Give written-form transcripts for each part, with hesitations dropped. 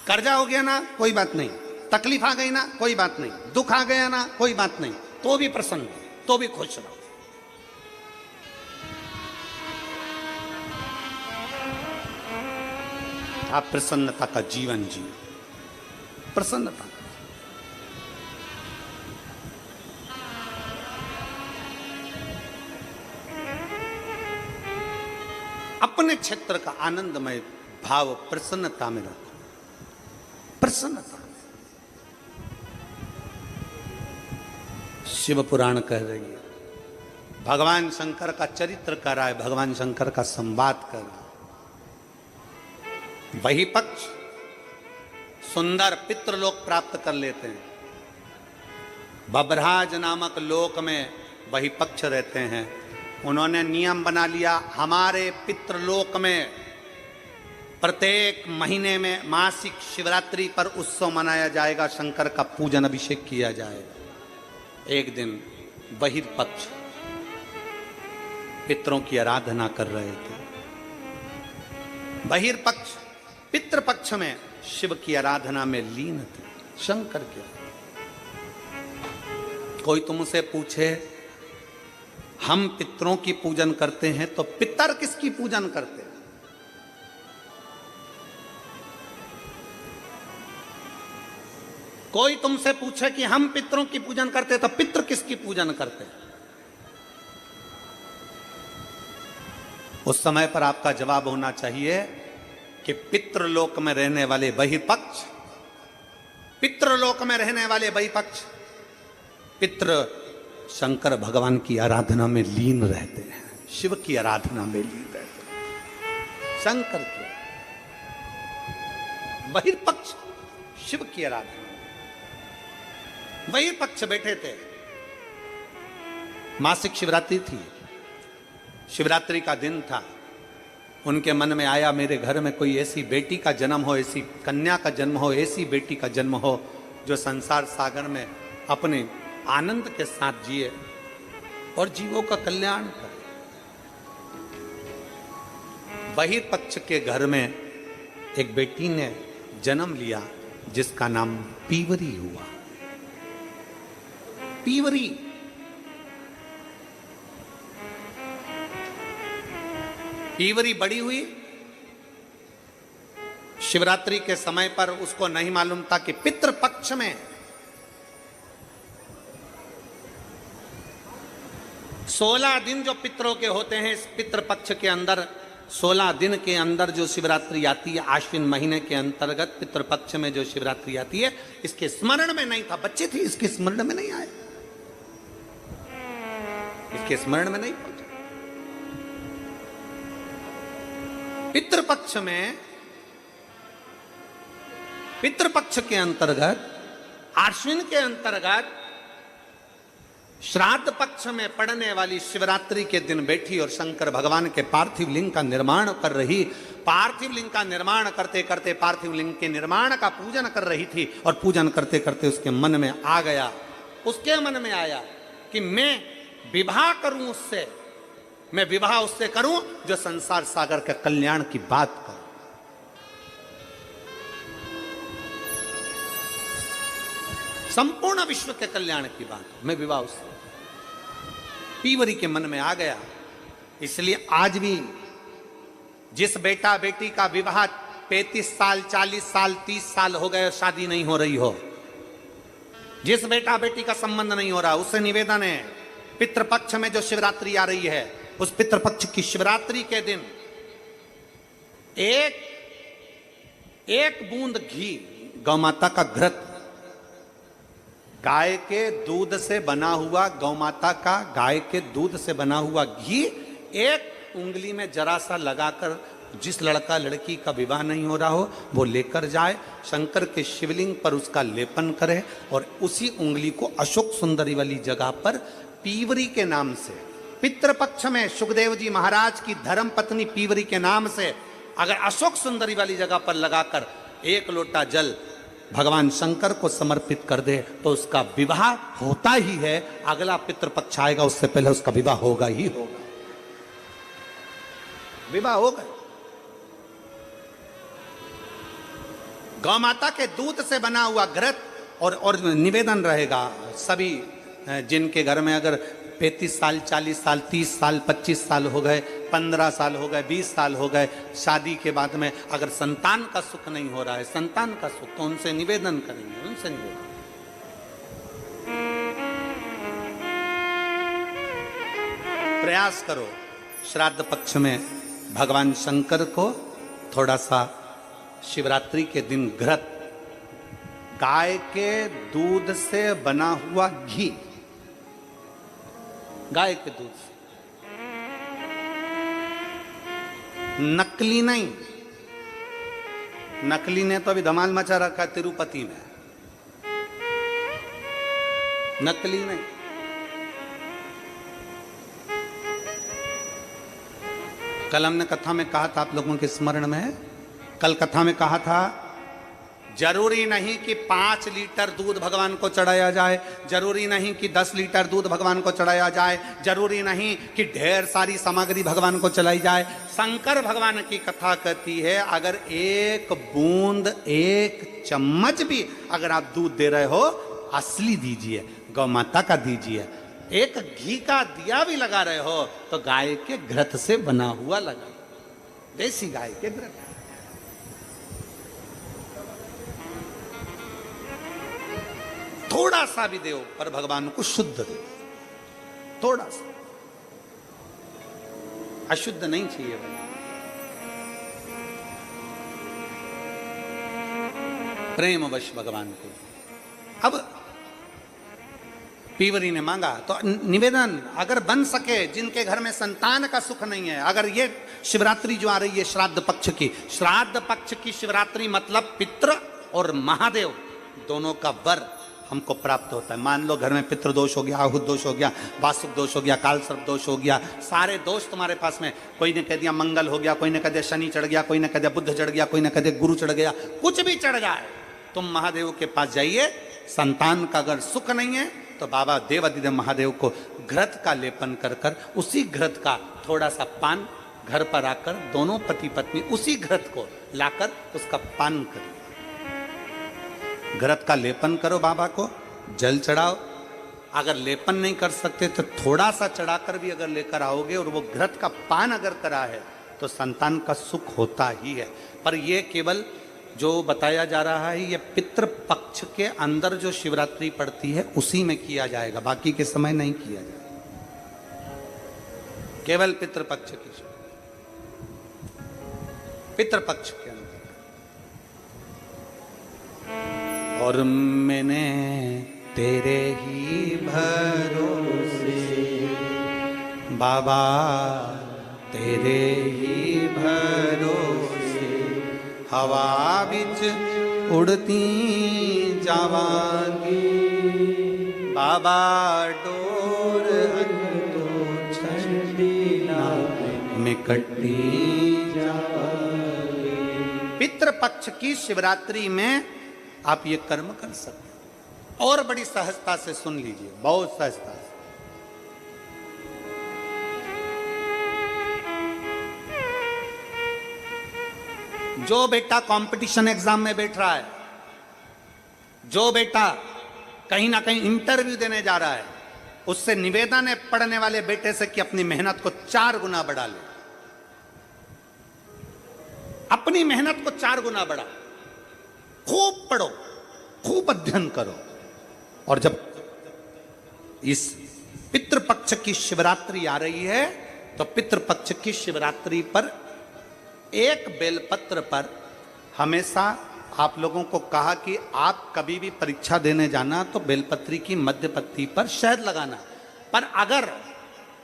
कर्जा हो गया ना, कोई बात नहीं, तकलीफ आ गई ना, कोई बात नहीं, दुख आ गया ना, कोई बात नहीं, तो भी प्रसन्न हो, तो भी खुश रहो। आप प्रसन्नता का जीवन जियो, प्रसन्नता। अपने क्षेत्र का आनंदमय भाव प्रसन्नता में रखो, प्रसन्नता। शिव पुराण कह रही है, भगवान शंकर का चरित्र कर रहा है, भगवान शंकर का संवाद कर रहा है। वही पक्ष सुंदर पितृलोक प्राप्त कर लेते हैं। बबराज नामक लोक में वही पक्ष रहते हैं। उन्होंने नियम बना लिया, हमारे पितृलोक में प्रत्येक महीने में मासिक शिवरात्रि पर उत्सव मनाया जाएगा, शंकर का पूजन अभिषेक किया जाएगा। एक दिन बहिर्पक्ष पितरों की आराधना कर रहे थे। बहिर्पक्ष पितृपक्ष में शिव की आराधना में लीन थे, शंकर के। कोई तुमसे पूछे हम पितरों की पूजन करते हैं, तो पितर किसकी पूजन करते हैं? कोई तुमसे पूछे कि हम पितरों की पूजन करते हैं, तो पितृ किसकी पूजन करते हैं? उस समय पर आपका जवाब होना चाहिए कि पितृलोक में रहने वाले बहिर्पक्ष, पितृलोक में रहने वाले बहिर्पक्ष पितृ शंकर भगवान की आराधना में लीन रहते हैं, शिव की आराधना में लीन रहते हैं। शंकर के बहिर्पक्ष शिव की आराधना। बहिर्पक्ष बैठे थे, मासिक शिवरात्रि थी, शिवरात्रि का दिन था। उनके मन में आया, मेरे घर में कोई ऐसी बेटी का जन्म हो, ऐसी कन्या का जन्म हो, ऐसी बेटी का जन्म हो जो संसार सागर में अपने आनंद के साथ जिए और जीवों का कल्याण करे। बहिर्पक्ष के घर में एक बेटी ने जन्म लिया जिसका नाम पीवरी हुआ। पीवरी पीवरी बड़ी हुई। शिवरात्रि के समय पर उसको नहीं मालूम था कि पितृपक्ष में 16 दिन जो पितरों के होते हैं, इस पितृपक्ष के अंदर 16 दिन के अंदर जो शिवरात्रि आती है, आश्विन महीने के अंतर्गत पितृपक्ष में जो शिवरात्रि आती है, इसके स्मरण में नहीं था। बच्चे थे, इसके स्मरण में नहीं आए, इसके स्मरण में नहीं पहुंचा। पितृपक्ष में, पितृपक्ष के अंतर्गत, आश्विन के अंतर्गत श्राद्ध पक्ष में पड़ने वाली शिवरात्रि के दिन बैठी और शंकर भगवान के पार्थिव लिंग का निर्माण कर रही। पार्थिव लिंग का निर्माण करते करते पार्थिव लिंग के निर्माण का पूजन कर रही थी, और पूजन करते करते उसके मन में आ गया, उसके मन में आया कि मैं विवाह करूं उससे, मैं विवाह उससे करूं जो संसार सागर के कल्याण की बात करे। संपूर्ण विश्व के कल्याण की बात, मैं विवाह उससे। पीवरी के मन में आ गया। इसलिए आज भी जिस बेटा बेटी का विवाह 35 साल, 40 साल, 30 साल हो गए, शादी नहीं हो रही हो, जिस बेटा बेटी का संबंध नहीं हो रहा, उससे निवेदन है, पितृपक्ष में जो शिवरात्रि आ रही है, उस पितृपक्ष की शिवरात्रि के दिन एक बूंद घी, गौ माता का घृत, गाय के दूध से बना हुआ, गौ माता का गाय के दूध से बना हुआ घी एक उंगली में जरा सा लगाकर, जिस लड़का लड़की का विवाह नहीं हो रहा हो वो लेकर जाए, शंकर के शिवलिंग पर उसका लेपन करे, और उसी उंगली को अशोक सुंदरी वाली जगह पर पीवरी के नाम से, पितृपक्ष में सुखदेव जी महाराज की धर्म पत्नी पीवरी के नाम से अगर अशोक सुंदरी वाली जगह पर लगाकर एक लोटा जल भगवान शंकर को समर्पित कर दे, तो उसका विवाह होता ही है। अगला पितृपक्ष आएगा, उससे पहले उसका विवाह होगा ही होगा, विवाह होगा। गौ माता के दूध से बना हुआ घृत और निवेदन रहेगा सभी जिनके घर में अगर 35 साल 40 साल 30 साल 25 साल हो गए 15 साल हो गए 20 साल हो गए शादी के बाद में अगर संतान का सुख नहीं हो रहा है संतान का सुख तो उनसे निवेदन करेंगे उनसे निवेदन प्रयास करो श्राद्ध पक्ष में भगवान शंकर को थोड़ा सा शिवरात्रि के दिन घृत गाय के दूध से बना हुआ घी गाय के दूध से नकली नहीं नकली ने तो अभी धमाल मचा रखा है तिरुपति में नकली नहीं कल हमने कथा में कहा था आप लोगों के स्मरण में कल कथा में कहा था जरूरी नहीं कि 5 लीटर दूध भगवान को चढ़ाया जाए जरूरी नहीं कि 10 लीटर दूध भगवान को चढ़ाया जाए जरूरी नहीं कि ढेर सारी सामग्री भगवान को चलाई जाए शंकर भगवान की कथा कहती है अगर एक बूंद एक चम्मच भी अगर आप दूध दे रहे हो असली दीजिए गौ माता का दीजिए एक घी का दिया भी लगा रहे हो तो गाय के घृत से बना हुआ लगा देसी गाय के घृत थोड़ा सा भी दो पर भगवान को शुद्ध दो थोड़ा सा अशुद्ध नहीं चाहिए भाई प्रेमवश भगवान को अब पीवरी ने मांगा तो निवेदन अगर बन सके जिनके घर में संतान का सुख नहीं है अगर ये शिवरात्रि जो आ रही है श्राद्ध पक्ष की शिवरात्रि मतलब पितृ और महादेव दोनों का वर हमको प्राप्त होता है मान लो घर में पितृ दोष हो गया आहुत दोष हो गया वासुक दोष हो गया काल सर्प दोष हो गया सारे दोष तुम्हारे पास में कोई ने कह दिया मंगल हो गया कोई ने कह दिया शनि चढ़ गया कोई ने कह दिया बुध चढ़ गया कोई ने कह दिया गुरु चढ़ गया कुछ भी चढ़ जाए तुम महादेव के पास जाइए संतान का अगर सुख नहीं है तो बाबा देवादिदेव महादेव को घृत का लेपन कर कर उसी घृत का थोड़ा सा पान घर पर आकर दोनों पति पत्नी उसी घृत को लाकर उसका पान करें घृत का लेपन करो बाबा को जल चढ़ाओ अगर लेपन नहीं कर सकते तो थोड़ा सा चढ़ाकर भी अगर लेकर आओगे और वो घृत का पान अगर करा है तो संतान का सुख होता ही है पर ये केवल जो बताया जा रहा है ये पितृपक्ष के अंदर जो शिवरात्रि पड़ती है उसी में किया जाएगा बाकी के समय नहीं किया जाएगा केवल पितृपक्ष की पितृपक्ष के अंदर और मैंने तेरे ही भरोसे बाबा तेरे ही भरोसे हवा बिच उड़ती जावांगी बाबा डोर अंतो छंडीला में कट्टी जावांगी पितृपक्ष की शिवरात्रि में आप ये कर्म कर सकते हैं और बड़ी सहजता से सुन लीजिए बहुत सहजता से जो बेटा कंपटीशन एग्जाम में बैठ रहा है जो बेटा कहीं ना कहीं इंटरव्यू देने जा रहा है उससे निवेदन है पढ़ने वाले बेटे से कि अपनी मेहनत को 4 गुना बढ़ा ले अपनी मेहनत को 4 गुना बढ़ा खूब पढ़ो खूब अध्ययन करो और जब इस पितृपक्ष की शिवरात्रि आ रही है तो पितृपक्ष की शिवरात्रि पर एक बेलपत्र पर हमेशा आप लोगों को कहा कि आप कभी भी परीक्षा देने जाना तो बेलपत्री की मध्य पत्ती पर शहद लगाना पर अगर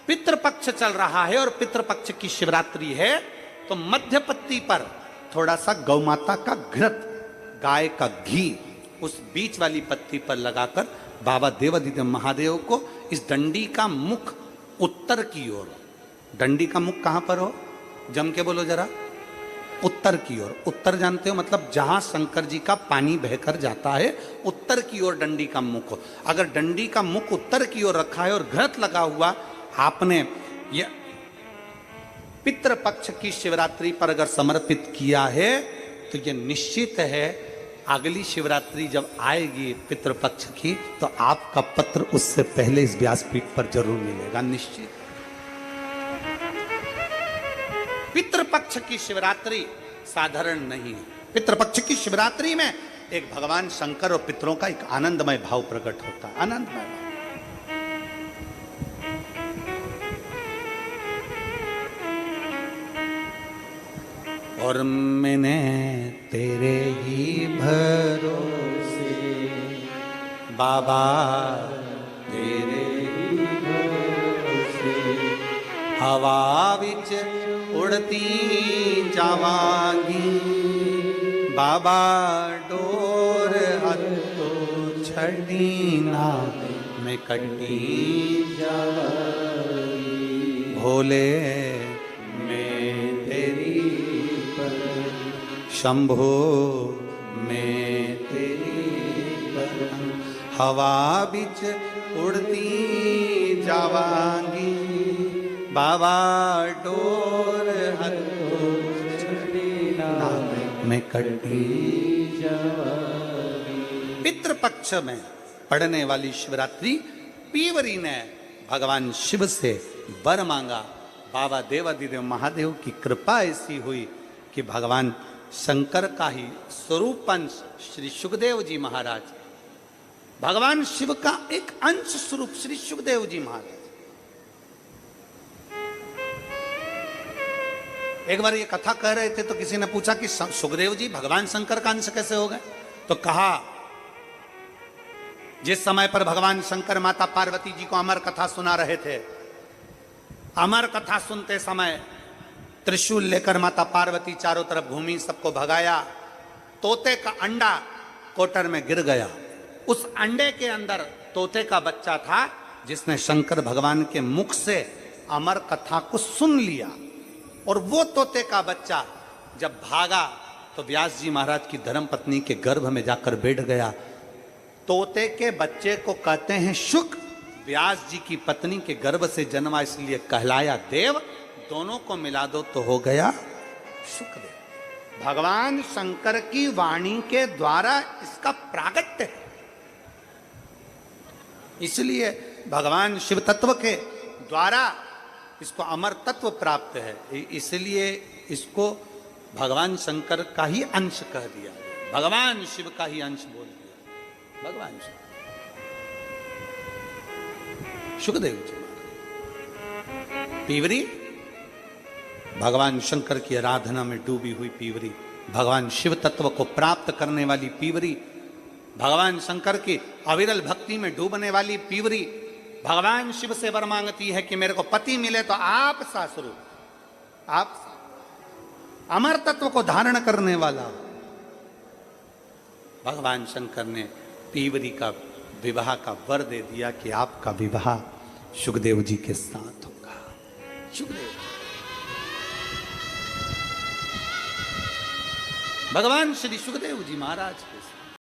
पितृपक्ष चल रहा है और पितृपक्ष की शिवरात्रि है तो मध्य पत्ती पर थोड़ा सा गौ माता का घृत गाय का घी उस बीच वाली पत्ती पर लगाकर बाबा देवादिदेव महादेव को इस डंडी का मुख उत्तर की ओर डंडी का मुख कहां पर हो जम के बोलो जरा उत्तर की ओर उत्तर जानते हो मतलब जहां शंकर जी का पानी बहकर जाता है उत्तर की ओर डंडी का मुख हो अगर डंडी का मुख उत्तर की ओर रखा है और घृत लगा हुआ आपने ये पितृपक्ष की शिवरात्रि पर अगर समर्पित किया है तो ये निश्चित है अगली शिवरात्रि जब आएगी पितृपक्ष की, तो आपका पत्र उससे पहले इस व्यासपीठ पर जरूर मिलेगा, निश्चित। पितृपक्ष की शिवरात्रि साधारण नहीं है। पितृपक्ष की शिवरात्रि में एक भगवान शंकर और पितरों का एक आनंदमय भाव प्रकट होता है, आनंदमय भाव। और मैंने तेरे ही भरोसे बाबा, तेरे ही भरोसे हवा विच उड़ती जावांगी बाबा, डोर हथो छड़ी ना मैं कटी जावांगी। भोले मैं तेरी शंभो मैं तेरी हवा बिच उड़ती जावांगी बाबा, डोर हथो छड़ी ना मैं कटी जावांगी। पितृपक्ष में पड़ने वाली शिवरात्रि पीवरी ने भगवान शिव से वर मांगा। बाबा देवाधिदेव महादेव की कृपा ऐसी हुई कि भगवान शंकर का ही स्वरूप अंश श्री सुखदेव जी महाराज, भगवान शिव का एक अंश स्वरूप श्री सुखदेव जी महाराज। एक बार ये कथा कह रहे थे तो किसी ने पूछा कि सुखदेव जी भगवान शंकर का अंश कैसे हो गए? तो कहा, जिस समय पर भगवान शंकर माता पार्वती जी को अमर कथा सुना रहे थे, अमर कथा सुनते समय त्रिशूल लेकर माता पार्वती चारों तरफ घूमी, सबको भगाया। तोते का अंडा कोटर में गिर गया। उस अंडे के अंदर तोते का बच्चा था, जिसने शंकर भगवान के मुख से अमर कथा को सुन लिया। और वो तोते का बच्चा जब भागा तो व्यास जी महाराज की धर्मपत्नी के गर्भ में जाकर बैठ गया। तोते के बच्चे को कहते हैं शुक। व्यास जी की पत्नी के गर्भ से जन्मा, इसलिए कहलाया देव। दोनों को मिला दो तो हो गया शुकदेव। भगवान शंकर की वाणी के द्वारा इसका प्रागट्य है, इसलिए भगवान शिव तत्व के द्वारा इसको अमर तत्व प्राप्त है। इसलिए इसको भगवान शंकर का ही अंश कह दिया, भगवान शिव का ही अंश बोल दिया। भगवान शिव सुखदेव जी पीवरी, भगवान शंकर की आराधना में डूबी हुई पीवरी, भगवान शिव तत्व को प्राप्त करने वाली पीवरी, भगवान शंकर की अविरल भक्ति में डूबने वाली पीवरी, भगवान शिव से वर मांगती है कि मेरे को पति मिले तो आप सा स्वरूप, आप अमर तत्व को धारण करने वाला। भगवान शंकर ने पीवरी का विवाह का वर दे दिया कि आपका विवाह सुखदेव जी के साथ होगा। सुखदेव भगवान श्री सुखदेव जी महाराज के साथ।